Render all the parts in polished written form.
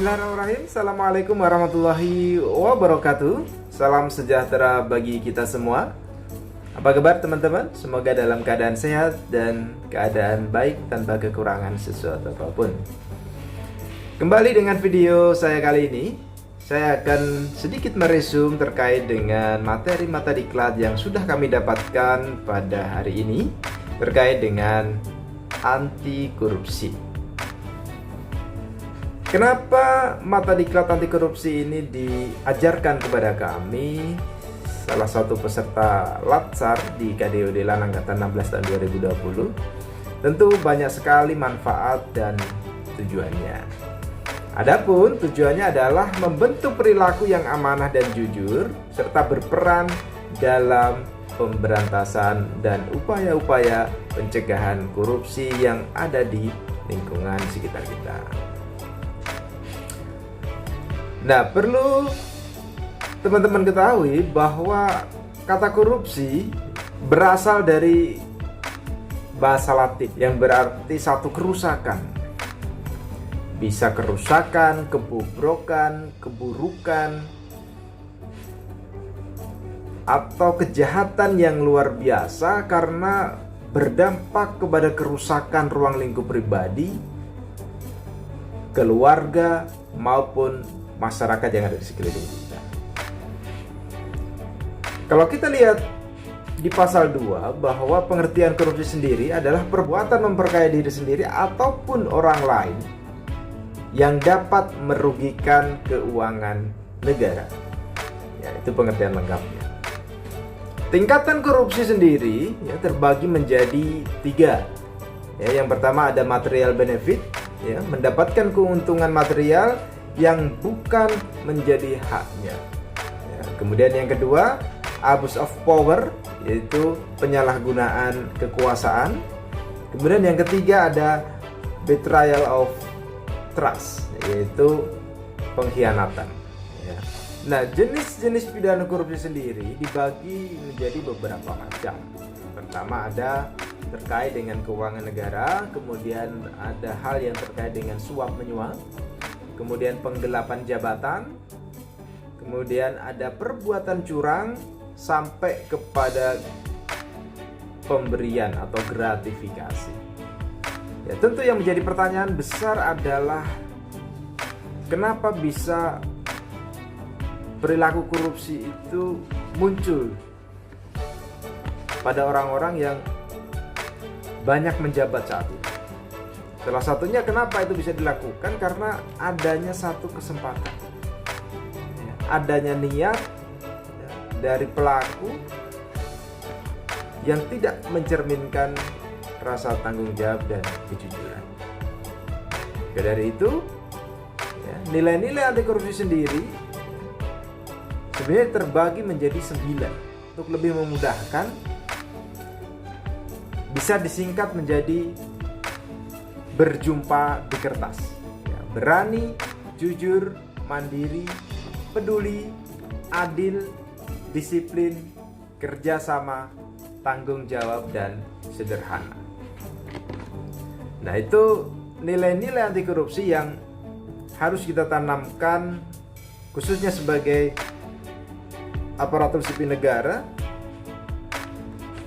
Bismillahirrahmanirrahim. Assalamualaikum warahmatullahi wabarakatuh. Salam sejahtera bagi kita semua. Apa kabar teman-teman? Semoga dalam keadaan sehat dan keadaan baik tanpa kekurangan sesuatu apapun. Kembali dengan video saya kali ini. Saya akan sedikit meresum terkait dengan materi-materi diklat yang sudah kami dapatkan pada hari ini terkait dengan anti korupsi. Kenapa mata diklat anti korupsi ini diajarkan kepada kami, salah satu peserta Latsar di KDOD LAN Angkatan 16 tahun 2020? Tentu banyak sekali manfaat dan tujuannya. Adapun tujuannya adalah membentuk perilaku yang amanah dan jujur, serta berperan dalam pemberantasan dan upaya-upaya pencegahan korupsi yang ada di lingkungan sekitar kita. Nah, perlu teman-teman ketahui bahwa kata korupsi berasal dari bahasa Latin yang berarti satu kerusakan. Bisa kerusakan, kebobrokan, keburukan, atau kejahatan yang luar biasa karena berdampak kepada kerusakan ruang lingkup pribadi, keluarga, maupun masyarakat yang ada di sekeliling kita. Kalau kita lihat di pasal 2 bahwa pengertian korupsi sendiri adalah perbuatan memperkaya diri sendiri ataupun orang lain yang dapat merugikan keuangan negara. Ya, itu pengertian lengkapnya. Tingkatan korupsi sendiri ya terbagi menjadi 3. Ya, yang pertama ada material benefit, ya, mendapatkan keuntungan material yang bukan menjadi haknya. Ya, kemudian yang kedua, abuse of power, yaitu penyalahgunaan kekuasaan. Kemudian yang ketiga ada betrayal of trust, yaitu pengkhianatan. Ya. Nah, jenis-jenis pidana korupsi sendiri dibagi menjadi beberapa macam. Pertama ada terkait dengan keuangan negara, kemudian ada hal yang terkait dengan suap menyuap, kemudian penggelapan jabatan, kemudian ada perbuatan curang sampai kepada pemberian atau gratifikasi. Ya, tentu yang menjadi pertanyaan besar adalah kenapa bisa perilaku korupsi itu muncul pada orang-orang yang banyak menjabat saat ini. Salah satunya kenapa itu bisa dilakukan karena adanya satu kesempatan, ya, adanya niat ya, dari pelaku yang tidak mencerminkan rasa tanggung jawab dan kejujuran. Dari itu, ya, nilai-nilai anti korupsi sendiri sebenarnya terbagi menjadi 9. Untuk lebih memudahkan, bisa disingkat menjadi berjumpa di kertas, ya, berani, jujur, mandiri, peduli, adil, disiplin, kerjasama, tanggung jawab, dan sederhana. Nah, itu nilai-nilai anti korupsi yang harus kita tanamkan khususnya sebagai aparatur sipil negara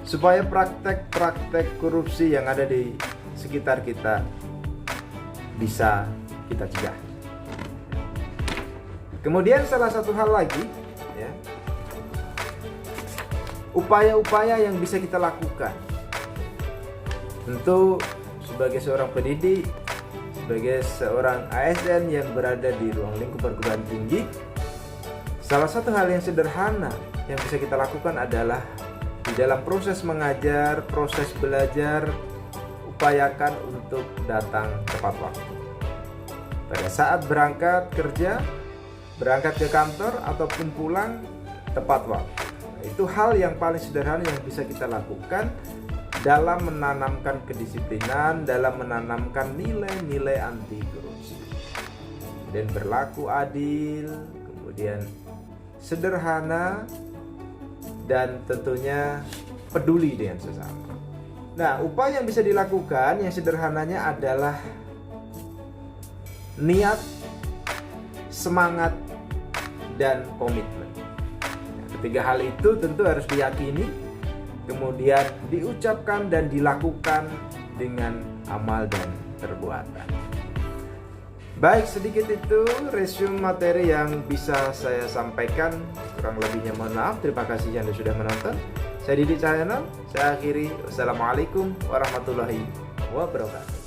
supaya praktek-praktek korupsi yang ada di sekitar kita bisa kita cegah. Kemudian salah satu hal lagi, ya, upaya-upaya yang bisa kita lakukan. Tentu sebagai seorang pendidik, sebagai seorang ASN yang berada di ruang lingkup perguruan tinggi, salah satu hal yang sederhana yang bisa kita lakukan adalah di dalam proses mengajar, proses belajar, upayakan untuk datang tepat waktu. Pada saat berangkat kerja, berangkat ke kantor, ataupun pulang, tepat waktu. Itu hal yang paling sederhana yang bisa kita lakukan dalam menanamkan kedisiplinan, dalam menanamkan nilai-nilai anti korupsi. Dan berlaku adil, kemudian sederhana, dan tentunya peduli dengan sesama. Nah, upaya yang bisa dilakukan yang sederhananya adalah niat semangat, dan komitmen. Ketiga hal itu tentu harus diyakini, kemudian diucapkan dan dilakukan dengan amal dan perbuatan. Baik, sedikit itu resume materi yang bisa saya sampaikan. Kurang lebihnya mohon maaf. Terima kasih Anda sudah menonton. Saya Didi Cahyono. Saya akhiri. Wassalamualaikum warahmatullahi wabarakatuh.